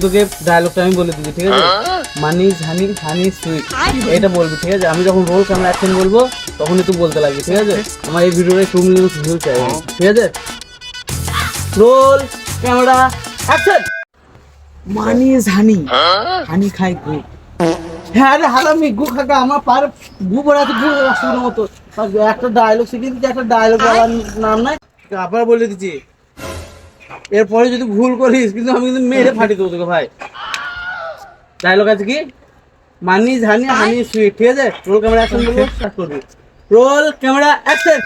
তোকে ডায়লগটা আমি বলে দিচ্ছি, ঠিক আছে? মানি হানি হানি সুইট, এটা বলবি, ঠিক আছে? আমি যখন রোল ক্যামেরা অ্যাকশন বলবো তখনই তুই বলতে লাগবি, ঠিক আছে? আমার এই ভিডিওটা 2 মিলিয়ন ভিউ চাই, ঠিক আছে? Roll camera action. Money honey, honey খাই গু। হ্যাঁ রে হারামি, গু খাকা আমার পার গু পড়াতে গু রাস্তার মতো। একটা ডায়লগ শিখিয়ে দিচ্ছি, একটা ডায়লগ বলার নাম নাই, আবার বলে দিচ্ছি। এরপরে যদি ভুল করিস কিন্তু আমি কিন্তু মেরে ফাটি দেবো তোকে ভাই। ডায়লগ আছে কি? মানি ঝানি হানি সুইট, ঠিক আছে? রোল ক্যামেরা অ্যাকশন বলবো, স্টার্ট করবি। Roll camera action.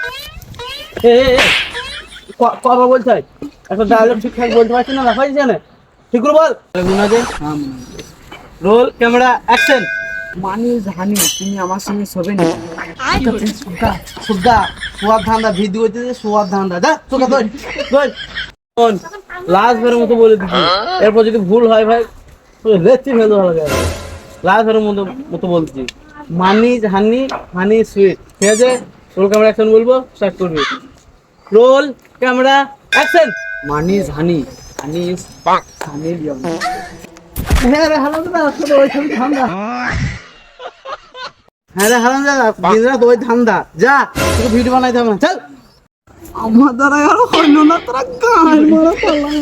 কবার বলতে হয়? একটা ডায়লগ ঠিকঠাক বলতে পারছি না, দেখাচ্ছি না ঠিক করে বল। মনে আছে? Roll camera action. মানি জানি তুমি আমার সঙ্গে শোবে না। সুগা সুগা সোয়াদ ধান্দা ভিডিও হইতেছে, সোয়াদ ধান্দা যা তোকে ধর ধর। শোন, লাস্ট বারের মতো বলে দিচ্ছি, এরপর যদি ভুল হয় ভাই রেচি ফেলতে ভালো লাগে। লাস্ট বারের মতো বলছি, মানি হানি হানি সুইট, ঠিক আছে? রোল ক্যামেরা অ্যাকশন বলবো, স্টার্ট করবি। Roll camera action. মানি জানি হানি সানি লিয়ন। হ্যাঁ রে হারাম দাদা, তোর ওই ছবি ধান্দা। হ্যাঁ রে হারাম দাদা, দিন রাত ওই ধান্দা। যা তোকে ভিডিও বানাইতে হবে না, চল। আমার দ্বারা আর হইল না, তোরা গান মারা পারলাম।